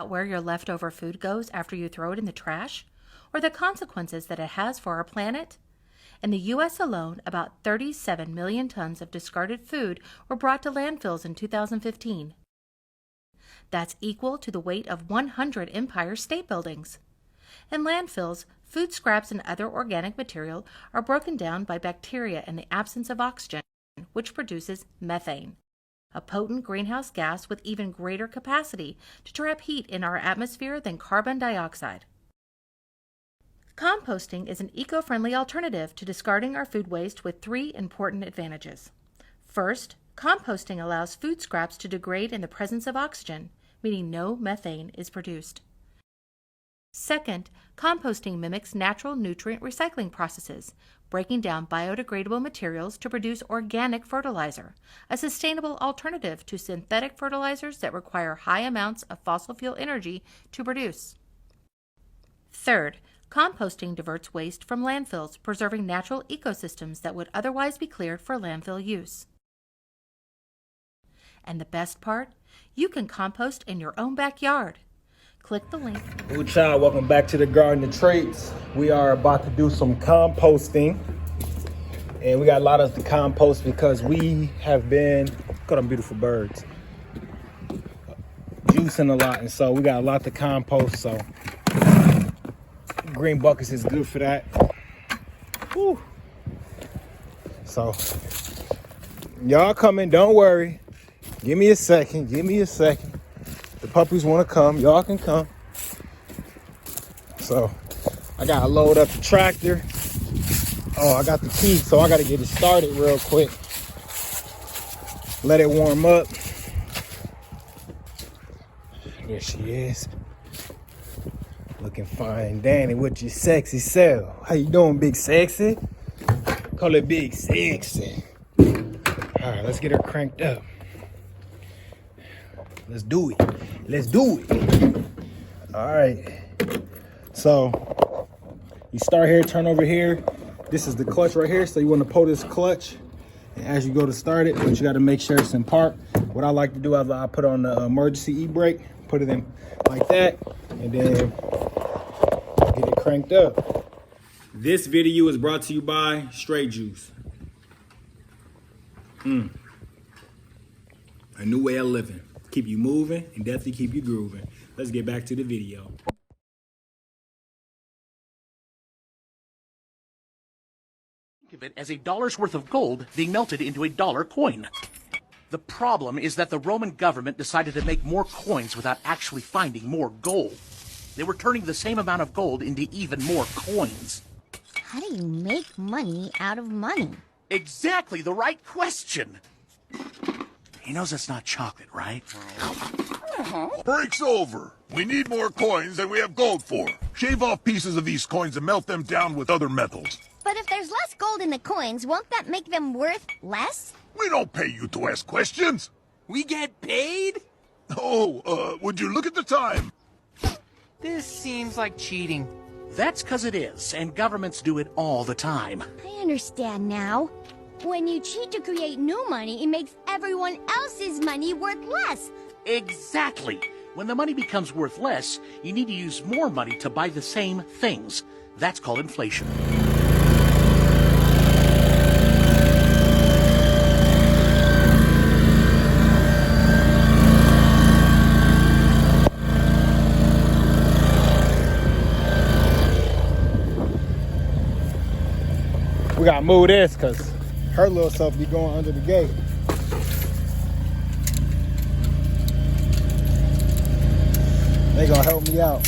where your leftover food goes after you throw it in the trash, or the consequences that it has for our planet? In the U.S. alone, about 37 million tons of discarded food were brought to landfills in 2015. That's equal to the weight of 100 Empire State Buildings. In landfills, food scraps and other organic material are broken down by bacteria in the absence of oxygen, which produces methane, a potent greenhouse gas with even greater capacity to trap heat in our atmosphere than carbon dioxide. Composting is an eco-friendly alternative to discarding our food waste with three important advantages. First, composting allows food scraps to degrade in the presence of oxygen, meaning no methane is produced. Second, composting mimics natural nutrient recycling processes, breaking down biodegradable materials to produce organic fertilizer, a sustainable alternative to synthetic fertilizers that require high amounts of fossil fuel energy to produce. Third, composting diverts waste from landfills, preserving natural ecosystems that would otherwise be cleared for landfill use. And the best part? You can compost in your own backyard. Click the link. Hey child, welcome back to the Garden of Traits. We are about to do some composting. And we got a lot of the compost because we have been, look at them beautiful birds, juicing a lot. And so we got a lot to compost. So green buckets is good for that. Whew. So y'all coming, don't worry. Give me a second. The puppies want to come, y'all can come. So I gotta load up the tractor. Oh, I got the key, so I gotta get it started real quick. Let it warm up. There she is. Looking fine, Danny, with your sexy self. How you doing, big sexy? Call it big sexy. All right, let's get her cranked up. Let's do it. All right. So you start here, turn over here. This is the clutch right here. So you want to pull this clutch. And as you go to start it, but you got to make sure it's in park. What I like to do is I put on the emergency e-brake, put it in like that, and then get it cranked up. This video is brought to you by Straight Juice. A new way of living. Keep you moving and definitely keep you grooving. Let's get back to the video. Think of it as $1 worth of gold being melted into $1 coin. The problem is that the Roman government decided to make more coins without actually finding more gold. They were turning the same amount of gold into even more coins. How do you make money out of money? Exactly the right question. He knows it's not chocolate, right? Break's over. We need more coins than we have gold for. Shave off pieces of these coins and melt them down with other metals. But if there's less gold in the coins, won't that make them worth less? We don't pay you to ask questions. We get paid? Oh, would you look at the time? This seems like cheating. That's 'cause it is, and governments do it all the time. I understand now. When you cheat to create new money, it makes everyone else's money worth less. Exactly. When the money becomes worth less, you need to use more money to buy the same things. That's called inflation. We gotta move this because her little self be going under the gate. They gonna help me out.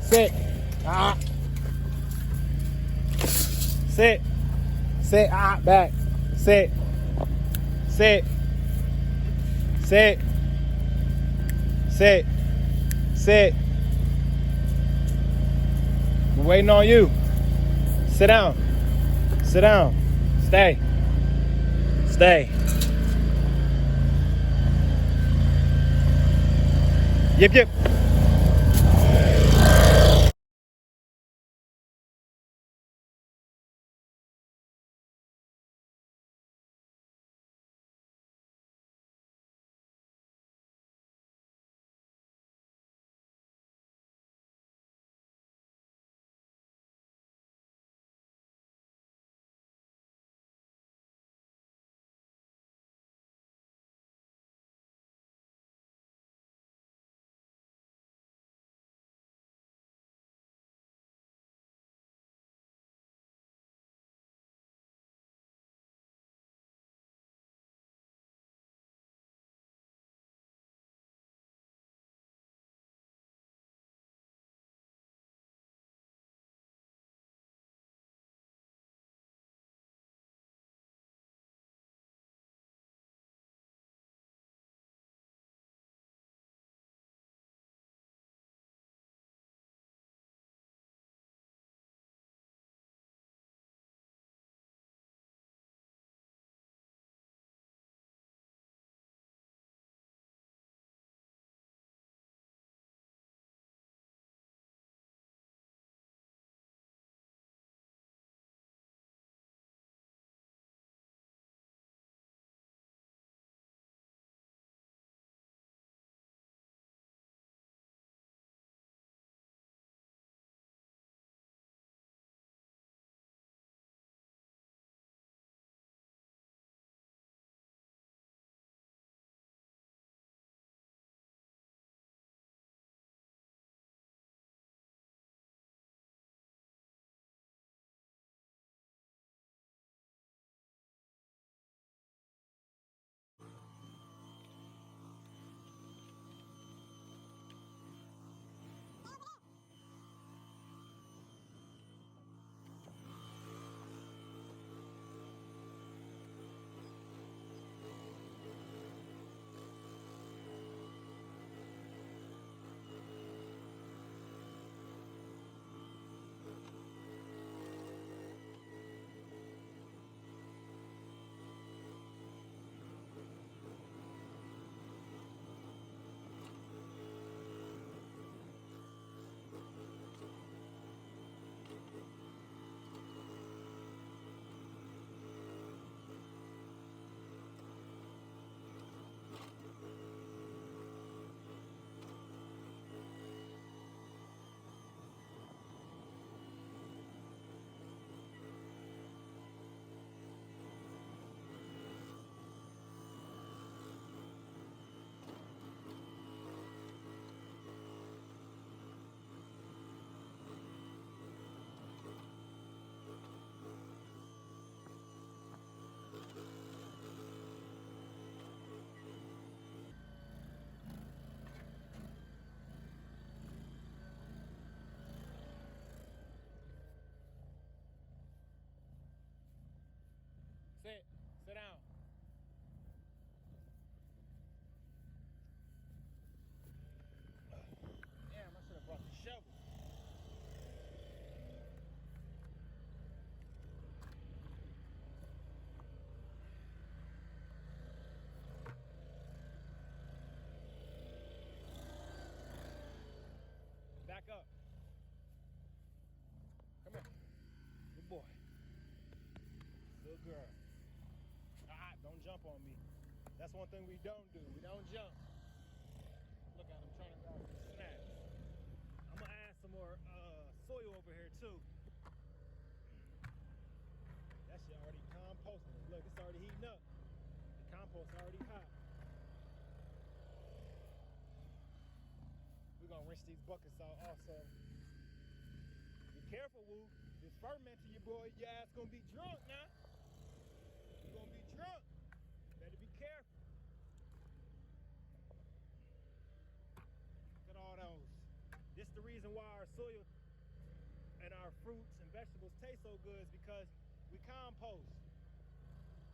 Sit. Sit. Sit. Back. Sit. Sit. Sit. Sit. Sit. We're waiting on you. Sit down. Sit down. Stay. Stay. Yip, yip. Good girl. Ah, don't jump on me. That's one thing we don't do. We don't jump. Look at him trying to grab some snacks. I'm gonna add some more soil over here too. That shit already composting. Look, it's already heating up. The compost already hot. We're gonna rinse these buckets out also. Be careful, Woo. This fermenting your boy, your ass gonna be drunk now. You're gonna be drunk. Better be careful. Look at all those. This is the reason why our soil and our fruits and vegetables taste so good, is because we compost.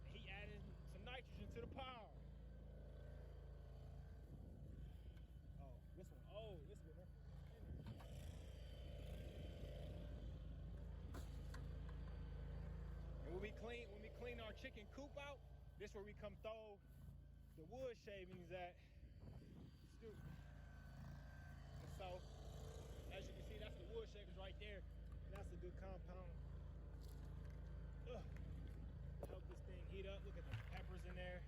And he added some nitrogen to the pile. Oh, this one. Oh, this one. And when we clean our chicken coop out, this is where we come throw the wood shavings at. Stupid. And so, as you can see, that's the wood shavings right there. And that's a good compound. Ugh. Help this thing heat up. Look at the peppers in there.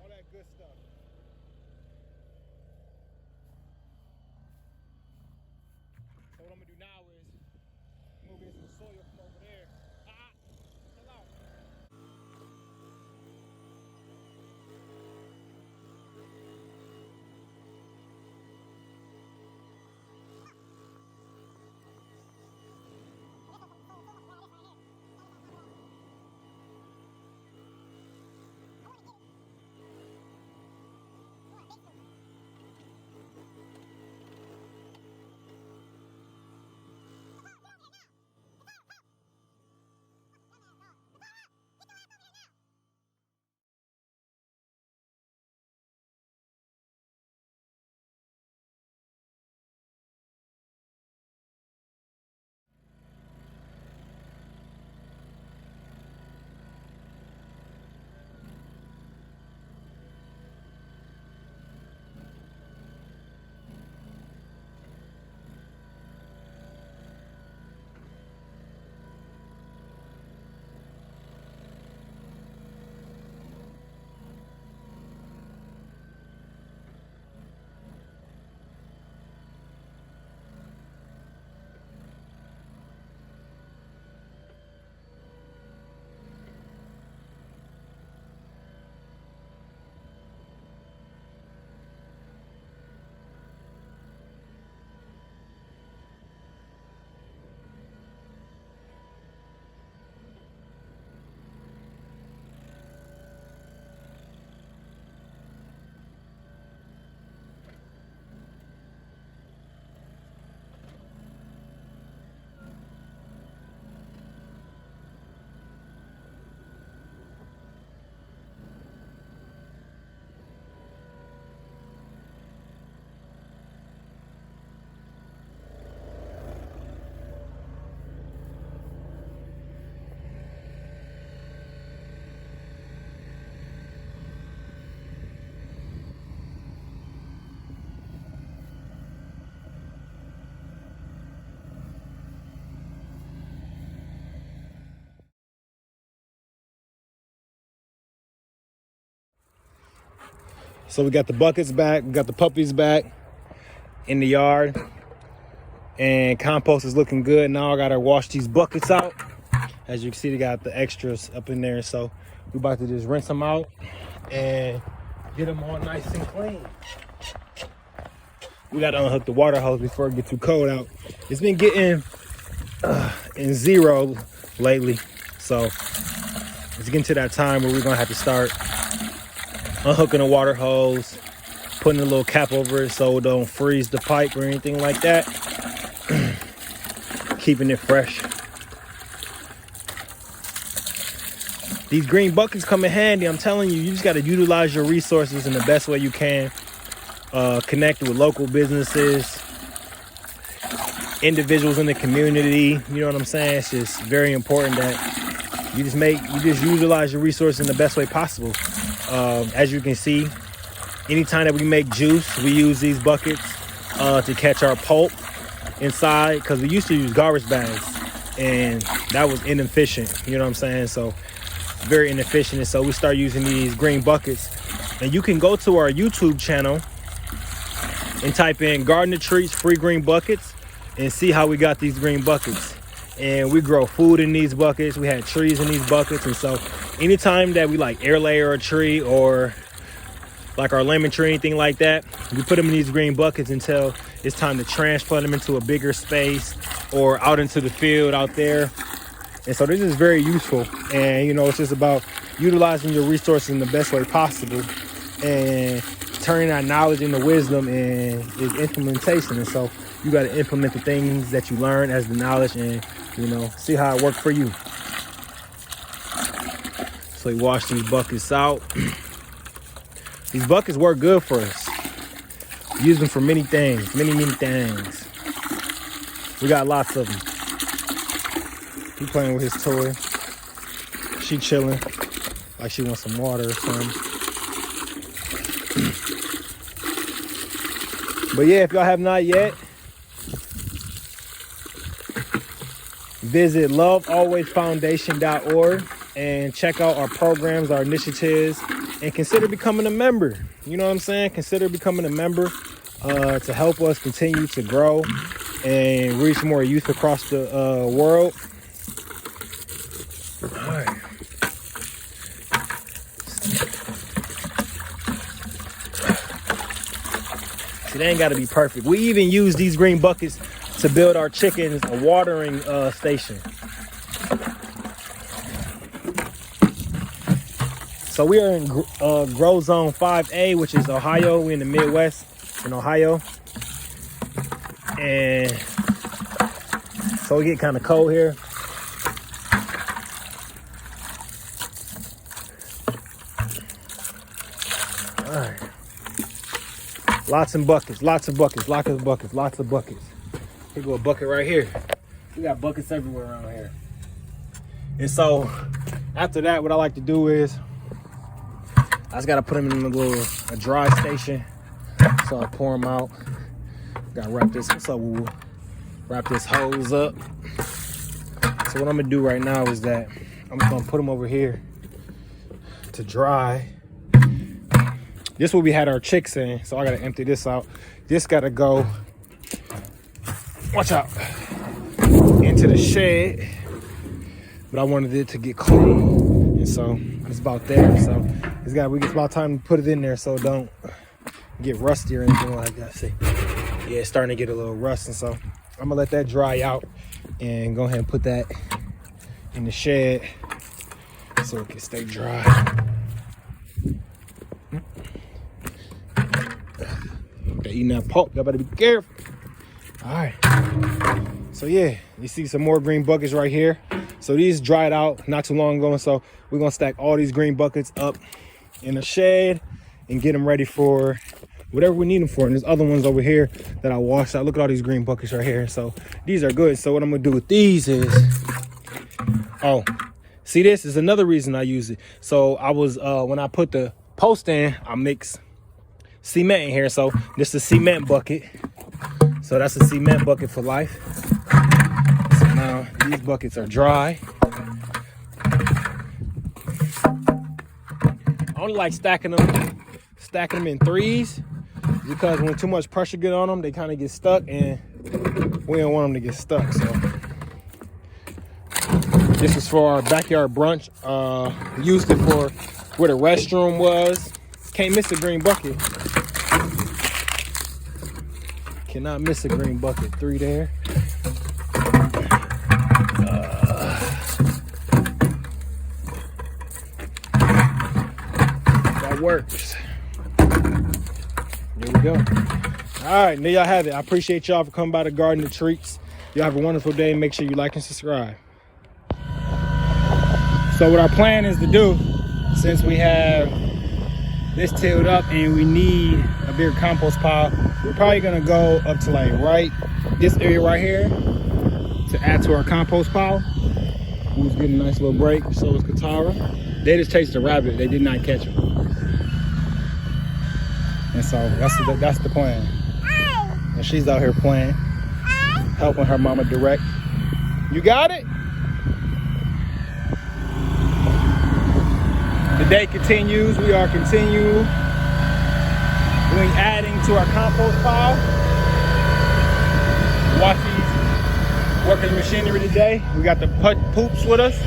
All that good stuff. So what I'm gonna do now is move in some soil from over there. Chill out. So we got the buckets back, we got the puppies back in the yard, and compost is looking good. Now I gotta wash these buckets out. As you can see, they got the extras up in there. So we about to just rinse them out and get them all nice and clean. We gotta unhook the water hose before it gets too cold out. It's been getting in zero lately. So it's getting to that time where we're gonna have to start unhooking the water hose, putting a little cap over it so it don't freeze the pipe or anything like that. Keeping it fresh. These green buckets come in handy. I'm telling you, you just got to utilize your resources in the best way you can. Connect with local businesses, individuals in the community. You know what I'm saying? It's just very important that you just utilize your resources in the best way possible. As you can see, anytime that we make juice, we use these buckets to catch our pulp inside, because we used to use garbage bags, and that was inefficient, you know what I'm saying? So very inefficient. And so we start using these green buckets, and you can go to our YouTube channel and type in Garden of Treats free green buckets and see how we got these green buckets. And we grow food in these buckets. We had trees in these buckets. And so anytime that we like air layer a tree or like our lemon tree, anything like that, we put them in these green buckets until it's time to transplant them into a bigger space or out into the field out there. And so this is very useful. And you know, it's just about utilizing your resources in the best way possible and turning that knowledge into wisdom and is implementation. And so you got to implement the things that you learn as the knowledge and, you know, see how it worked for you. So you wash these buckets out. These buckets work good for us. Use them for many things, many things. We got lots of them. He playing with his toy. She chilling like she wants some water or something. But yeah, if y'all have not yet, visit lovealwaysfoundation.org and check out our programs, our initiatives, and consider becoming a member. You know what I'm saying? Consider becoming a member to help us continue to grow and reach more youth across the world. All right. So they ain't got to be perfect. We even use these green buckets to build our chickens a watering station. So we are in Grow Zone 5A, which is Ohio. We're in the Midwest in Ohio. And so we get kind of cold here. All right. Lots of buckets. Here go a bucket right here. We got buckets everywhere around here. And so after that, what I like to do is I just gotta put them in a dry station. So I pour them out. Gotta wrap this. So we'll wrap this hose up. So what I'm gonna do right now is that I'm just gonna put them over here to dry. This is where we had our chicks in. So I gotta empty this out. This gotta go, watch out, into the shed. But I wanted it to get clean. And so it's about there. So it's about time to put it in there so it don't get rusty or anything like that. See, yeah, it's starting to get a little rust. And so I'm gonna let that dry out and go ahead and put that in the shed so it can stay dry. They're eating that pulp, y'all better be careful. All right, so yeah, you see some more green buckets right here. So these dried out not too long ago, and so we're gonna stack all these green buckets up in the shed and get them ready for whatever we need them for. And there's other ones over here that I washed out. Look at all these green buckets right here. So these are good. So what I'm gonna do with these is, oh, see, this is another reason I use it. So I was when I put the post in, I mix cement in here. So this is a cement bucket. So that's a cement bucket for life. So now these buckets are dry. I only like stacking them in threes because when too much pressure get on them, they kind of get stuck, and we don't want them to get stuck. So this is for our backyard brunch. Used it for where the restroom was. Can't miss a green bucket. Cannot miss a green bucket. 3 there. That works. There we go. All right, there y'all have it. I appreciate y'all for coming by the Garden of Treats. Y'all have a wonderful day. Make sure you like and subscribe. So what our plan is to do, since we have this tilled up and we need a bigger compost pile, we're probably gonna go up to like this area right here to add to our compost pile. Who's getting a nice little break, so is Katara. They just chased a rabbit, they did not catch him. And so that's the plan. And she's out here playing, helping her mama direct. You got it? The day continues. We are continuing adding to our compost pile. Watch these working machinery today. We got the poops with us.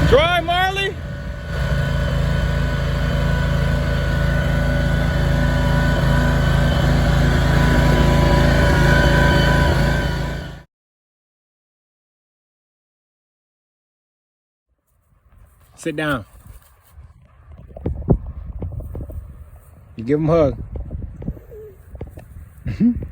Dry, Marley? Sit down. You give him a hug.